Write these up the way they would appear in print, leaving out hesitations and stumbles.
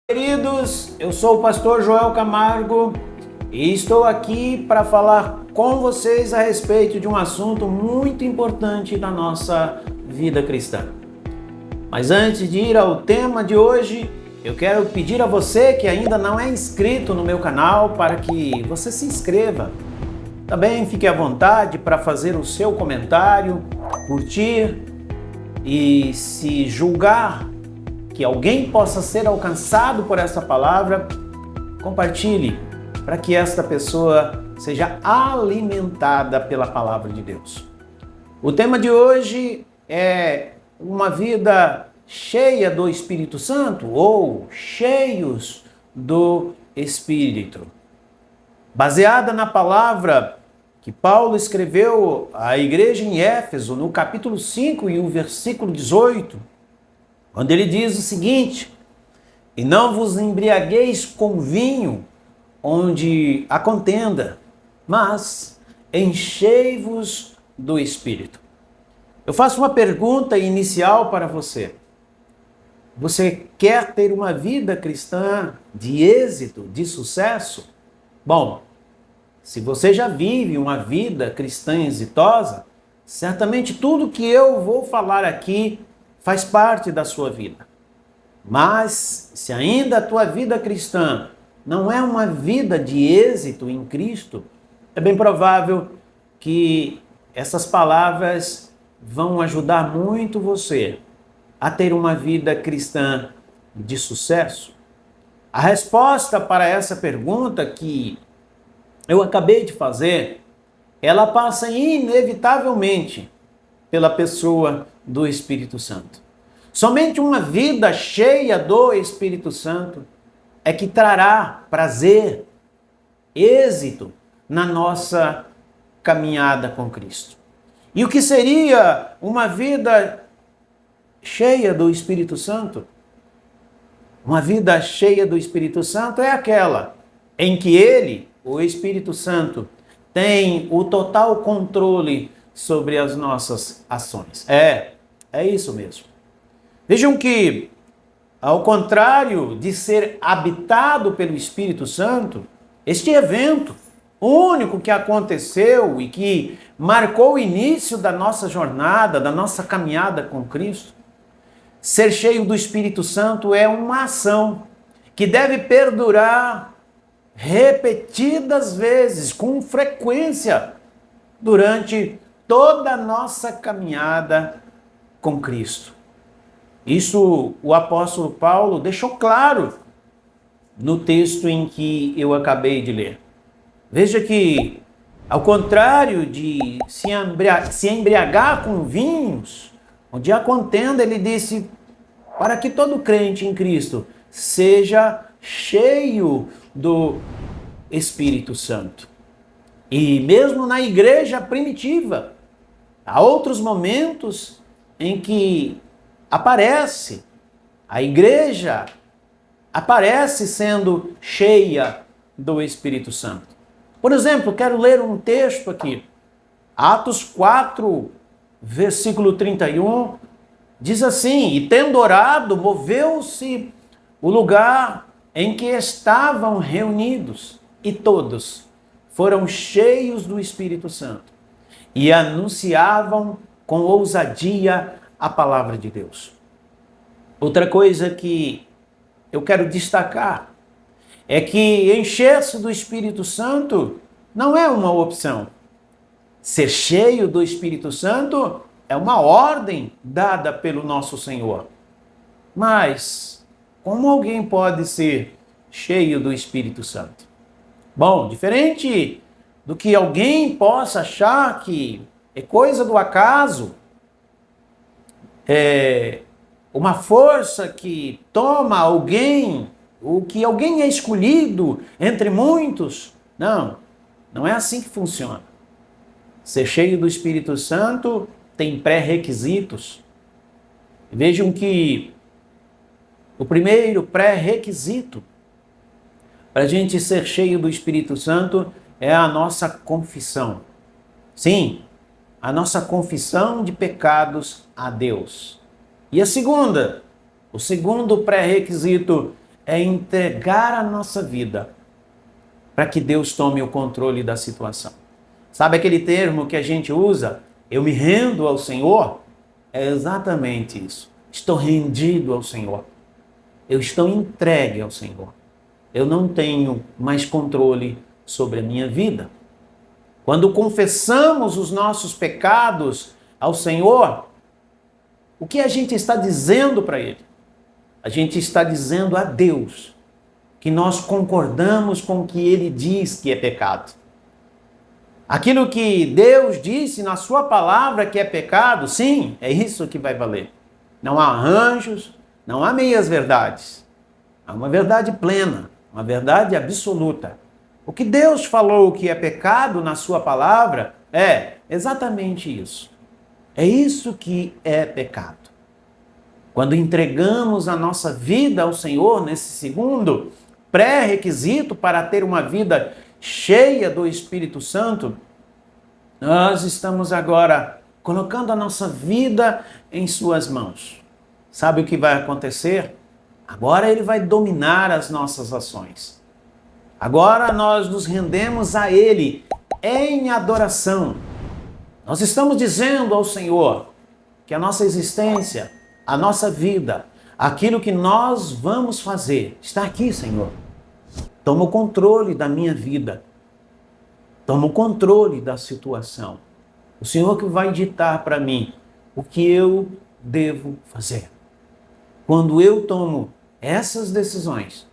Queridos, eu sou o pastor Joel Camargo e estou aqui para falar com vocês a respeito de um assunto muito importante na nossa vida cristã. Mas antes de ir ao tema de hoje, eu quero pedir a você que ainda não é inscrito no meu canal para que você se inscreva. Também fique à vontade para fazer o seu comentário, curtir e se julgar que alguém possa ser alcançado por essa palavra, compartilhe para que esta pessoa seja alimentada pela palavra de Deus. O tema de hoje é uma vida cheia do Espírito Santo ou cheios do Espírito. Baseada na palavra que Paulo escreveu à igreja em Éfeso, no capítulo 5 e o versículo 18, onde ele diz o seguinte: e não vos embriagueis com vinho, onde há contenda, mas enchei-vos do Espírito. Eu faço uma pergunta inicial para você. Você quer ter uma vida cristã de êxito, de sucesso? Bom, se você já vive uma vida cristã exitosa, certamente tudo que eu vou falar aqui faz parte da sua vida. Mas, se ainda a tua vida cristã não é uma vida de êxito em Cristo, é bem provável que essas palavras vão ajudar muito você a ter uma vida cristã de sucesso. A resposta para essa pergunta que eu acabei de fazer, ela passa inevitavelmente pela pessoa do Espírito Santo. Somente uma vida cheia do Espírito Santo é que trará prazer, êxito na nossa caminhada com Cristo. E o que seria uma vida cheia do Espírito Santo? Uma vida cheia do Espírito Santo é aquela em que ele, o Espírito Santo, tem o total controle sobre as nossas ações. É isso mesmo. Vejam que, ao contrário de ser habitado pelo Espírito Santo, este evento único que aconteceu e que marcou o início da nossa jornada, da nossa caminhada com Cristo, ser cheio do Espírito Santo é uma ação que deve perdurar repetidas vezes, com frequência, durante toda a nossa caminhada com Cristo. Isso o apóstolo Paulo deixou claro no texto em que eu acabei de ler. Veja que, ao contrário de se embriagar com vinhos, onde há contenda, ele disse para que todo crente em Cristo seja cheio do Espírito Santo. E mesmo na igreja primitiva, há outros momentos em que a igreja aparece sendo cheia do Espírito Santo. Por exemplo, quero ler um texto aqui. Atos 4, versículo 31, diz assim: e tendo orado, moveu-se o lugar em que estavam reunidos, e todos foram cheios do Espírito Santo e anunciavam com ousadia a palavra de Deus. Outra coisa que eu quero destacar é que encher-se do Espírito Santo não é uma opção. Ser cheio do Espírito Santo é uma ordem dada pelo nosso Senhor. Mas como alguém pode ser cheio do Espírito Santo? Bom, diferente do que alguém possa achar que é coisa do acaso, uma força que toma alguém, ou que alguém é escolhido entre muitos. Não é assim que funciona. Ser cheio do Espírito Santo tem pré-requisitos. Vejam que o primeiro pré-requisito para a gente ser cheio do Espírito Santo é a nossa confissão. Sim, a nossa confissão de pecados a Deus. E o segundo pré-requisito é entregar a nossa vida para que Deus tome o controle da situação. Sabe aquele termo que a gente usa? Eu me rendo ao Senhor? É exatamente isso. Estou rendido ao Senhor. Eu estou entregue ao Senhor. Eu não tenho mais controle sobre a minha vida. Quando confessamos os nossos pecados ao Senhor, o que a gente está dizendo para Ele? A gente está dizendo a Deus que nós concordamos com o que Ele diz que é pecado. Aquilo que Deus disse na sua palavra que é pecado, sim, é isso que vai valer. Não há arranjos, não há meias verdades. Há uma verdade plena, uma verdade absoluta. O que Deus falou que é pecado na sua palavra é exatamente isso. É isso que é pecado. Quando entregamos a nossa vida ao Senhor nesse segundo pré-requisito para ter uma vida cheia do Espírito Santo, nós estamos agora colocando a nossa vida em suas mãos. Sabe o que vai acontecer? Agora Ele vai dominar as nossas ações. Agora nós nos rendemos a Ele em adoração. Nós estamos dizendo ao Senhor que a nossa existência, a nossa vida, aquilo que nós vamos fazer, está aqui, Senhor. Toma o controle da minha vida. Toma o controle da situação. O Senhor que vai ditar para mim o que eu devo fazer. Quando eu tomo essas decisões,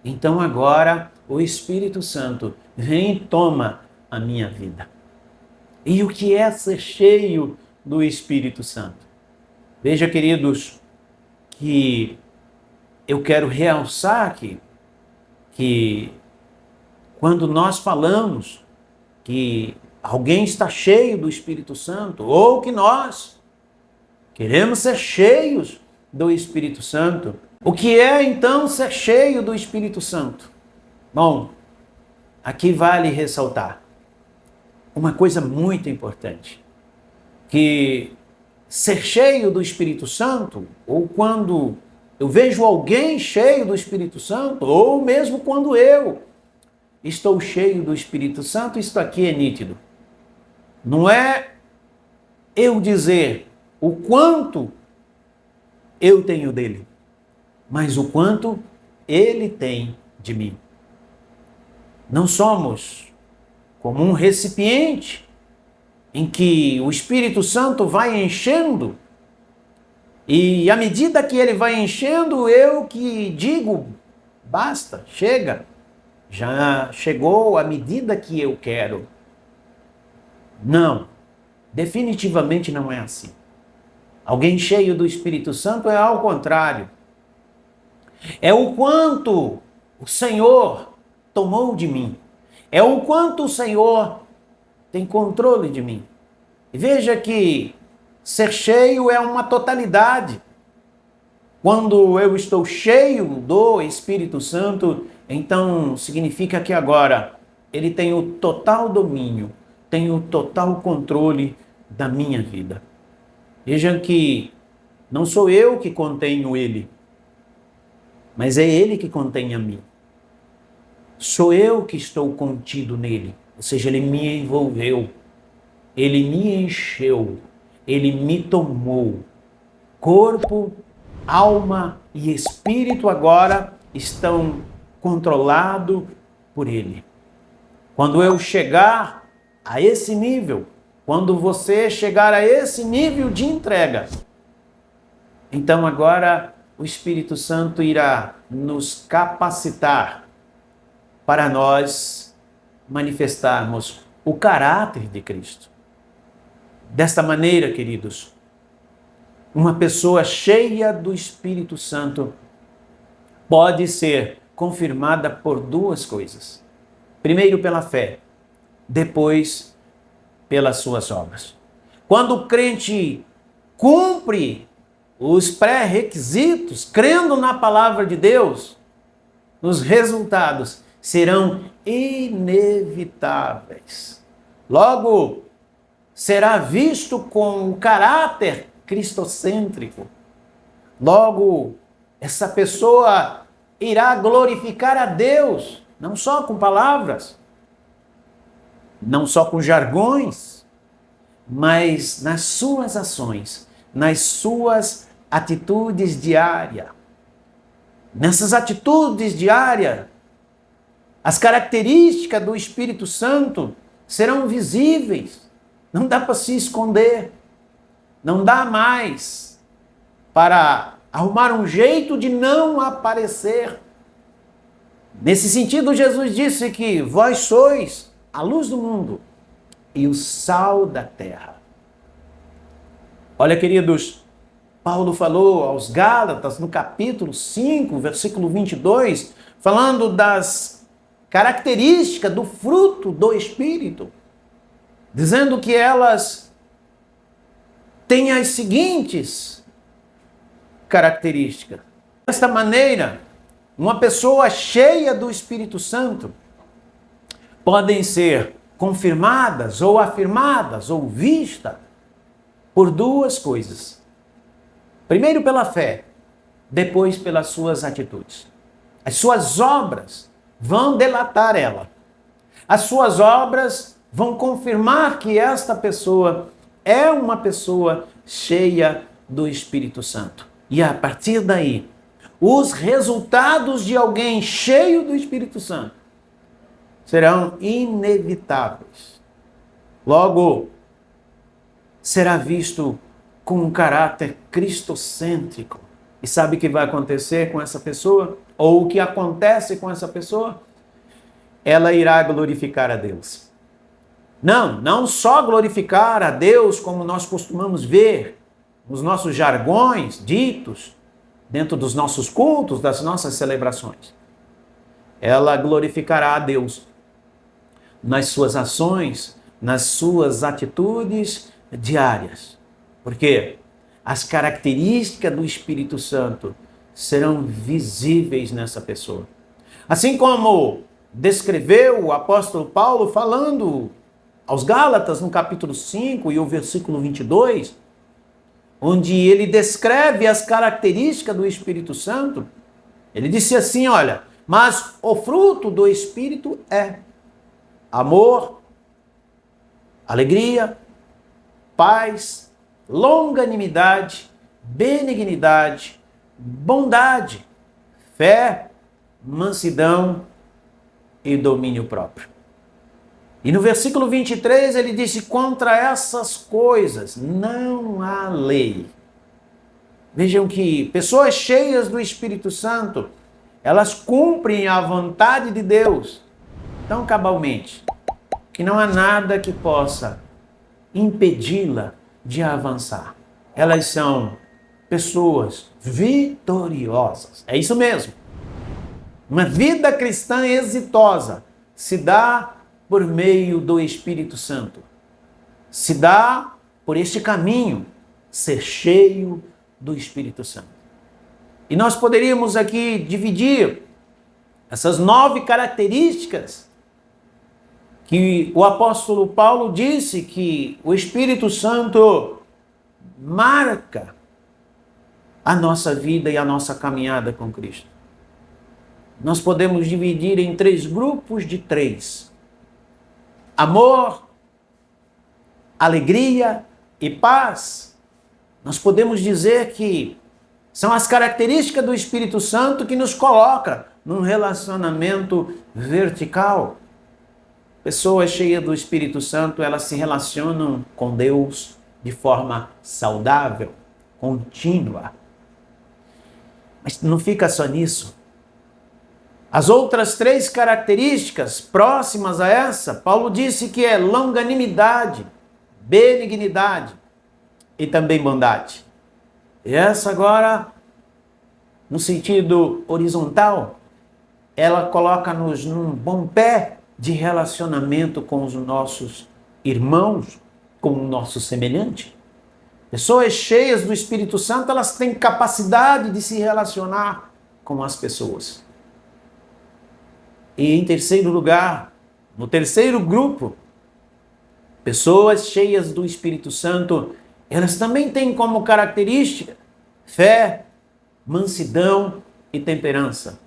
então agora o Espírito Santo vem e toma a minha vida. E o que é ser cheio do Espírito Santo? Veja, queridos, que eu quero realçar aqui que quando nós falamos que alguém está cheio do Espírito Santo, ou que nós queremos ser cheios do Espírito Santo, o que é então ser cheio do Espírito Santo? Bom, aqui vale ressaltar uma coisa muito importante, que ser cheio do Espírito Santo, ou quando eu vejo alguém cheio do Espírito Santo, ou mesmo quando eu estou cheio do Espírito Santo, isso aqui é nítido. Não é eu dizer o quanto eu tenho dele, mas o quanto ele tem de mim. Não somos como um recipiente em que o Espírito Santo vai enchendo e à medida que ele vai enchendo, eu que digo, basta, chega, já chegou a medida que eu quero. Não, definitivamente não é assim. Alguém cheio do Espírito Santo é ao contrário. É o quanto o Senhor tomou de mim. É o quanto o Senhor tem controle de mim. E veja que ser cheio é uma totalidade. Quando eu estou cheio do Espírito Santo, então significa que agora ele tem o total domínio, tem o total controle da minha vida. Vejam que não sou eu que contenho ele, mas é ele que contém a mim. Sou eu que estou contido nele, ou seja, ele me envolveu, ele me encheu, ele me tomou. Corpo, alma e espírito agora estão controlados por ele. Quando eu chegar a esse nível, quando você chegar a esse nível de entrega, então agora o Espírito Santo irá nos capacitar para nós manifestarmos o caráter de Cristo. Desta maneira, queridos, uma pessoa cheia do Espírito Santo pode ser confirmada por duas coisas. Primeiro, pela fé, depois, pelas suas obras. Quando o crente cumpre os pré-requisitos, crendo na palavra de Deus, os resultados serão inevitáveis. Logo, será visto com o caráter cristocêntrico. Logo, essa pessoa irá glorificar a Deus, não só com palavras, não só com jargões, mas nas suas ações, nas suas atitudes diárias. Nessas atitudes diárias, as características do Espírito Santo serão visíveis. Não dá para se esconder. Não dá mais para arrumar um jeito de não aparecer. Nesse sentido, Jesus disse que vós sois a luz do mundo e o sal da terra. Olha, queridos, Paulo falou aos Gálatas, no capítulo 5, versículo 22, falando das características do fruto do Espírito, dizendo que elas têm as seguintes características. Desta maneira, uma pessoa cheia do Espírito Santo podem ser confirmadas ou afirmadas ou vistas por duas coisas. Primeiro pela fé, depois pelas suas atitudes. As suas obras vão delatar ela. As suas obras vão confirmar que esta pessoa é uma pessoa cheia do Espírito Santo. E a partir daí, os resultados de alguém cheio do Espírito Santo serão inevitáveis. Logo, será visto com um caráter cristocêntrico. E sabe o que vai acontecer com essa pessoa? Ou o que acontece com essa pessoa? Ela irá glorificar a Deus. Não só glorificar a Deus como nós costumamos ver nos nossos jargões ditos, dentro dos nossos cultos, das nossas celebrações. Ela glorificará a Deus nas suas ações, nas suas atitudes diárias. Porque as características do Espírito Santo serão visíveis nessa pessoa. Assim como descreveu o apóstolo Paulo falando aos Gálatas no capítulo 5 e o versículo 22, onde ele descreve as características do Espírito Santo, ele disse assim, olha, mas o fruto do Espírito é amor, alegria, paz, longanimidade, benignidade, bondade, fé, mansidão e domínio próprio. E no versículo 23 ele disse, contra essas coisas não há lei. Vejam que pessoas cheias do Espírito Santo, elas cumprem a vontade de Deus tão cabalmente, que não há nada que possa impedi-la de avançar. Elas são pessoas vitoriosas. É isso mesmo. Uma vida cristã exitosa se dá por meio do Espírito Santo. Se dá por este caminho, ser cheio do Espírito Santo. E nós poderíamos aqui dividir essas 9 características que o apóstolo Paulo disse que o Espírito Santo marca a nossa vida e a nossa caminhada com Cristo. Nós podemos dividir em 3 grupos de 3. Amor, alegria e paz. Nós podemos dizer que são as características do Espírito Santo que nos coloca num relacionamento vertical. Pessoas cheias do Espírito Santo, elas se relacionam com Deus de forma saudável, contínua. Mas não fica só nisso. As outras 3 características próximas a essa, Paulo disse que é longanimidade, benignidade e também bondade. E essa agora, no sentido horizontal, ela coloca-nos num bom pé de relacionamento com os nossos irmãos, com o nosso semelhante. Pessoas cheias do Espírito Santo, elas têm capacidade de se relacionar com as pessoas. E em terceiro lugar, no terceiro grupo, pessoas cheias do Espírito Santo, elas também têm como característica fé, mansidão e temperança.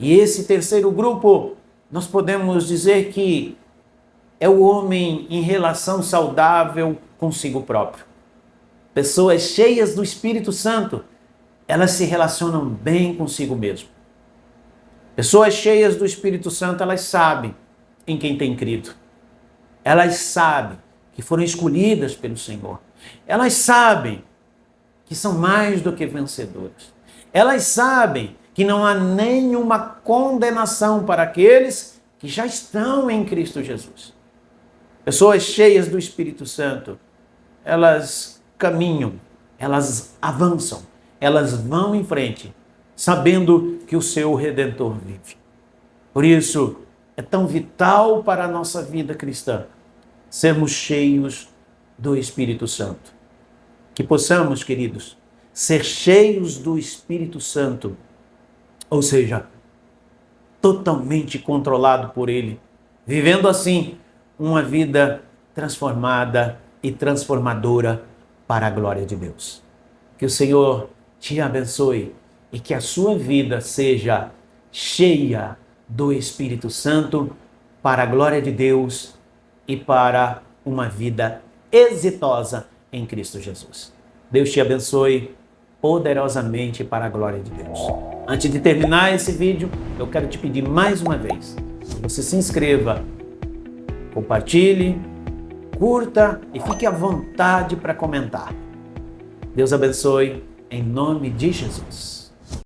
E esse terceiro grupo, nós podemos dizer que é o homem em relação saudável consigo próprio. Pessoas cheias do Espírito Santo, elas se relacionam bem consigo mesmo. Pessoas cheias do Espírito Santo, elas sabem em quem tem crido. Elas sabem que foram escolhidas pelo Senhor. Elas sabem que são mais do que vencedoras. Elas sabem que não há nenhuma condenação para aqueles que já estão em Cristo Jesus. Pessoas cheias do Espírito Santo, elas caminham, elas avançam, elas vão em frente, sabendo que o seu Redentor vive. Por isso, é tão vital para a nossa vida cristã sermos cheios do Espírito Santo. Que possamos, queridos, ser cheios do Espírito Santo, ou seja, totalmente controlado por Ele, vivendo assim uma vida transformada e transformadora para a glória de Deus. Que o Senhor te abençoe e que a sua vida seja cheia do Espírito Santo para a glória de Deus e para uma vida exitosa em Cristo Jesus. Deus te abençoe poderosamente para a glória de Deus. Antes de terminar esse vídeo, eu quero te pedir mais uma vez, que você se inscreva, compartilhe, curta e fique à vontade para comentar. Deus abençoe em nome de Jesus.